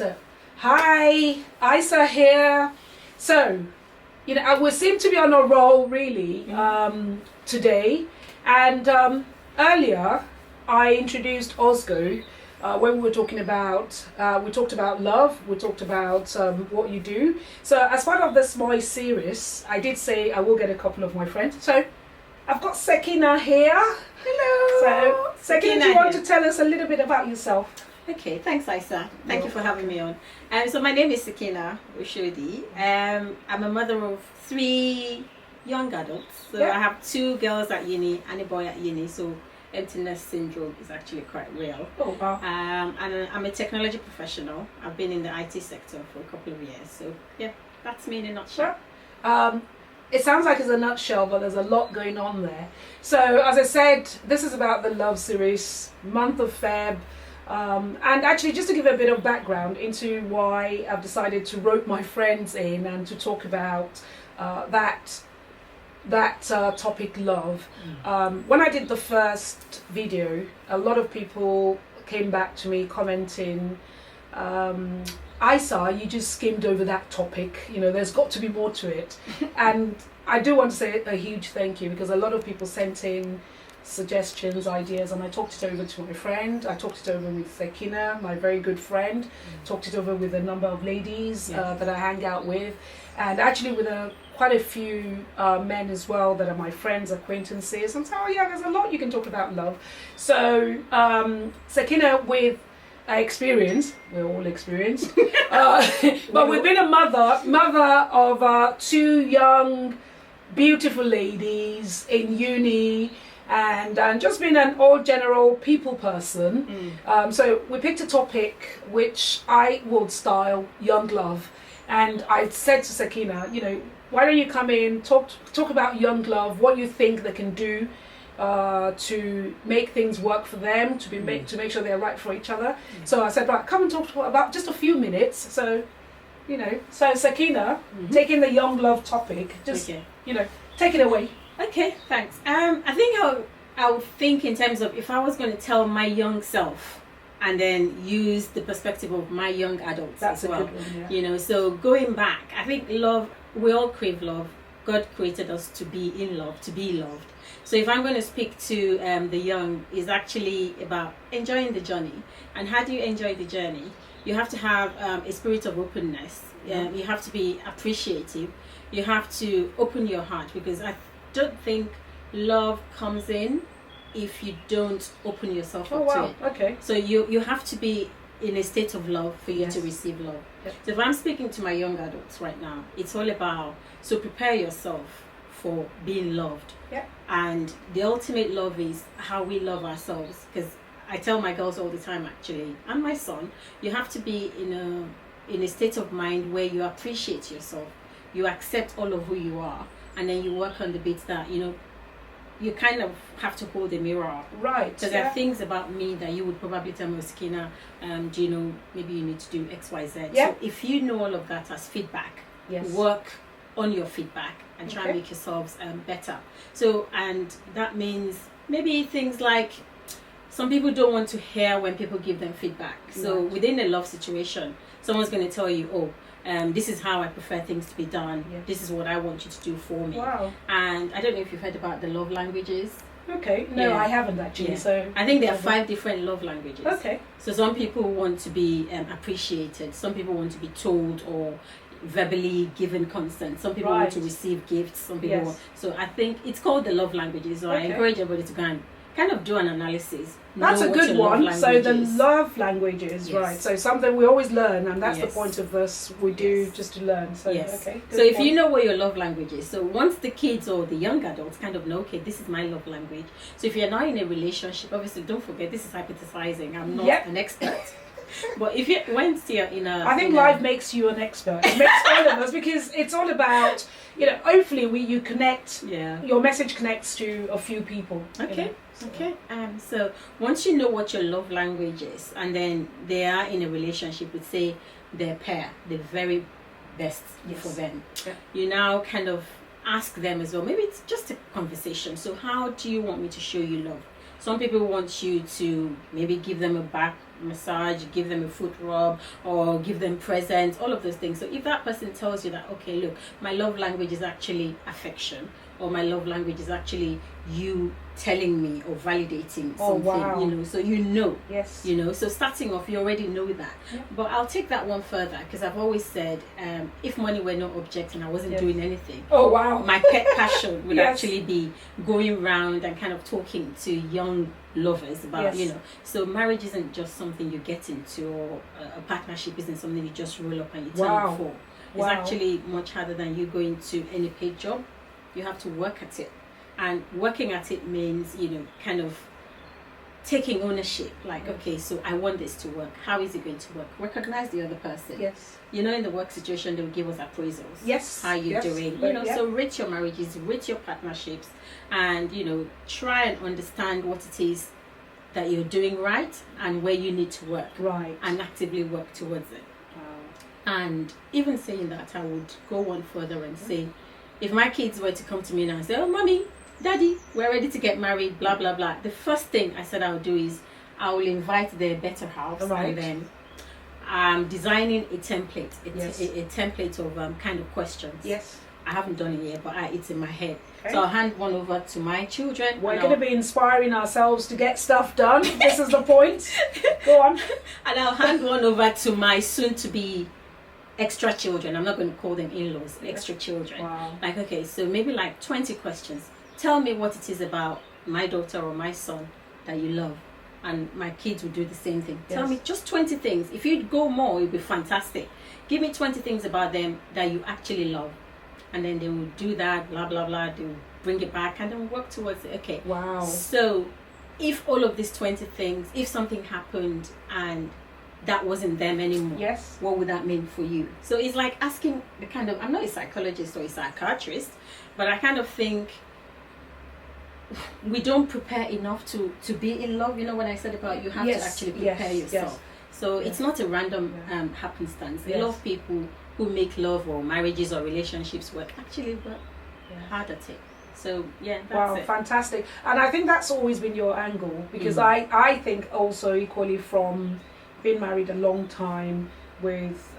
So, hi, Isaa here. So, we seem to be on a roll really today. And earlier, I introduced Osgo when we were talking about, we talked about love, we talked about what you do. So, as part of this my series, I did say I will get a couple of my friends. So, I've got Sekinah here. Hello. So, Sekinah, do you want to tell us a little bit about yourself? Okay, thanks, Isaa. Thank you for having me on. So my name is Sekinah Ushodi. I'm a mother of 3 young adults. So I have 2 girls at uni and a boy at uni. So emptiness syndrome is actually quite real. Oh, wow. And I'm a technology professional. I've been in the IT sector for a couple of years. So yeah, that's me in a nutshell. It sounds like it's a nutshell, but there's a lot going on there. So as I said, this is about the love series, month of Feb. And actually, just to give a bit of background into why I've decided to rope my friends in and to talk about that topic, love. When I did the first video, a lot of people came back to me commenting, Isaa, you just skimmed over that topic. There's got to be more to it. And I do want to say a huge thank you, because a lot of people sent in suggestions, ideas, and I talked it over to my friend. I talked it over with Sekinah, my very good friend. Talked it over with a number of ladies that I hang out with, and actually with quite a few men as well that are my friends, acquaintances. And so there's a lot you can talk about love. So Sekinah, with experience, we're all experienced, but we've been a mother of 2 young beautiful ladies in uni, and just being an all general people person. So we picked a topic which I would style young love, and I said to Sekinah, why don't you come in, talk about young love, what you think they can do to make things work for them, to make sure they're right for each other. So I said, right, come and talk about just a few minutes. So so Sekinah, taking the young love topic, just take it away. Okay, thanks. I think I would think in terms of, if I was going to tell my young self and then use the perspective of my young adults. That's as well. A good one, So going back, I think love, we all crave love. God created us to be in love, to be loved. So if I'm going to speak to the young, is actually about enjoying the journey. And how do you enjoy the journey? You have to have a spirit of openness. You have to be appreciative. You have to open your heart, because I don't think love comes in if you don't open yourself up to it. Okay. So you have to be in a state of love for you to receive love. So if I'm speaking to my young adults right now, it's all about, so prepare yourself for being loved. And the ultimate love is how we love ourselves, because I tell my girls all the time, actually, and my son, you have to be in a state of mind where you appreciate yourself, you accept all of who you are, and then you work on the bits that you kind of have to hold a mirror up. Right. So there are things about me that you would probably tell me, Sekinah, maybe you need to do X, Y, Z. So if you know all of that as feedback, work on your feedback and try and make yourselves better. So, and that means maybe things like, some people don't want to hear when people give them feedback. So within a love situation, someone's going to tell you, this is how I prefer things to be done. This is what I want you to do for me. Wow. And I don't know if you've heard about the love languages. Okay. No, I haven't actually. So I think there are 5 different love languages. Okay. So some people want to be appreciated. Some people want to be told or verbally given consent. Some people want to receive gifts. Some people want, so I think it's called the love languages. So I encourage everybody to go and kind of do an analysis. That's a good one. So the love languages, right? So something we always learn, and that's the point of this. We do just to learn. So okay. So if you know what your love language is, so once the kids or the young adults kind of know, okay, this is my love language. So if you're not in a relationship, obviously don't forget, this is hypothesizing. I'm not an expert. But if once you're in a, I think life makes you an expert. It makes all of us, because it's all about, hopefully you connect. Your message connects to a few people. Okay. Okay. So once you know what your love language is, and then they are in a relationship with, say, their pair, the very best for them, you now kind of ask them as well. Maybe it's just a conversation. So how do you want me to show you love? Some people want you to maybe give them a massage, give them a foot rub, or give them presents, all of those things. So if that person tells you that, okay, look, my love language is actually affection, or my love language is actually you telling me or validating something, you know, so you know, yes, you know, so starting off, you already know that. But I'll take that one further, because I've always said, if money were no object and I wasn't doing anything, my pet passion would actually be going around and kind of talking to young lovers about, you know, so marriage isn't just something you get into, or a partnership isn't something you just roll up and you turn up for. It's actually much harder than you going to any paid job. You have to work at it. And working at it means, you know, kind of taking ownership. Like, okay, so I want this to work. How is it going to work? Recognize the other person. Yes. You know, in the work situation, they'll give us appraisals. Yes. How you doing? You know, so rate your marriages, rate your partnerships, and, you know, try and understand what it is that you're doing right and where you need to work. Right. And actively work towards it. Wow. And even saying that, I would go one further and say, if my kids were to come to me now and say, oh, mommy, daddy, we're ready to get married, blah, blah, blah. The first thing I said I would do is I will invite their better halves, and then I'm designing a template, a template of kind of questions. Yes. I haven't done it yet, but it's in my head. Okay. So I'll hand one over to my children. We're going to be inspiring ourselves to get stuff done. This is the point. Go on. And I'll hand one over to my soon-to-be extra children. I'm not going to call them in-laws, extra children. Wow. Like, okay, so maybe like 20 questions. Tell me what it is about my daughter or my son that you love. And my kids will do the same thing. Tell me just 20 things. If you'd go more, it'd be fantastic. Give me 20 things about them that you actually love. And then they will do that, blah, blah, blah. They will bring it back and then work towards it. Okay. Wow. So if all of these 20 things, if something happened and that wasn't them anymore, what would that mean for you? So it's like asking the kind of, I'm not a psychologist or a psychiatrist, but I kind of think we don't prepare enough to be in love. You know, when I said about you have to actually prepare yourself. So it's not a random happenstance. A lot of people who make love or marriages or relationships work actually work hard at it. So that's it. Fantastic. And I think that's always been your angle, because I think also equally from being married a long time, with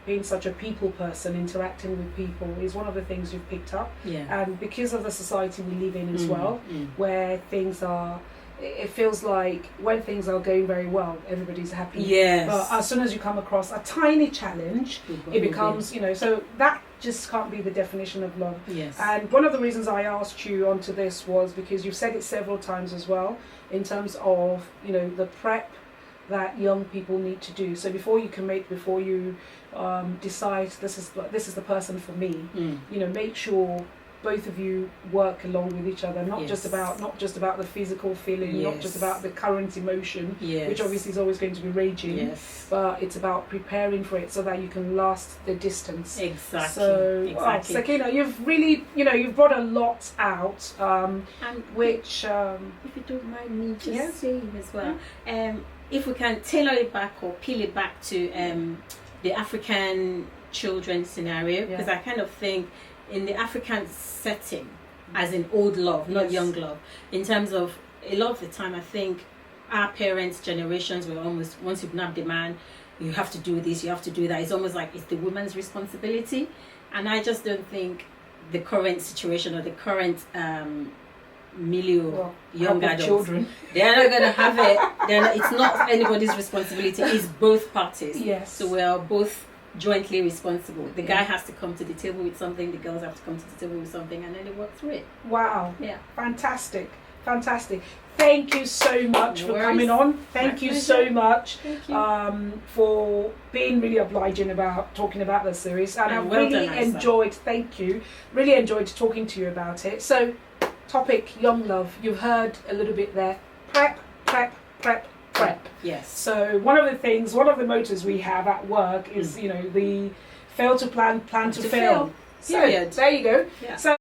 being such a people person, interacting with people is one of the things you've picked up. And because of the society we live in as well, where things are, it feels like when things are going very well, everybody's happy. But as soon as you come across a tiny challenge, it becomes, you know, so that just can't be the definition of love. And one of the reasons I asked you onto this was because you've said it several times as well, in terms of, you know, the prep that young people need to do. So before you commit, before you decide this is the person for me, you know, make sure both of you work along with each other, not just about the physical feeling, not just about the current emotion, which obviously is always going to be raging, but it's about preparing for it so that you can last the distance. So Sekinah, you've really, you know, you've brought a lot out, which if you don't mind me just saying as well, if we can tailor it back or peel it back to the African children scenario, because I kind of think in the African setting, as in old love, not young love, in terms of a lot of the time, I think our parents' generations were almost, once you've nabbed the man, you have to do this, you have to do that. It's almost like it's the woman's responsibility. And I just don't think the current situation or the current young adults, children, they're not going to have it. It's not anybody's responsibility, it's both parties. So we are both jointly responsible. The guy has to come to the table with something, the girls have to come to the table with something, and then they work through it. Wow. Fantastic. Thank you so much for coming on. Thank you so much for being really obliging about talking about this series, and I really enjoyed really enjoyed talking to you about it. So topic, young love, you've heard a little bit there. Prep. So one of the mottos we have at work is, you know, the fail to plan to fail. So there you go. So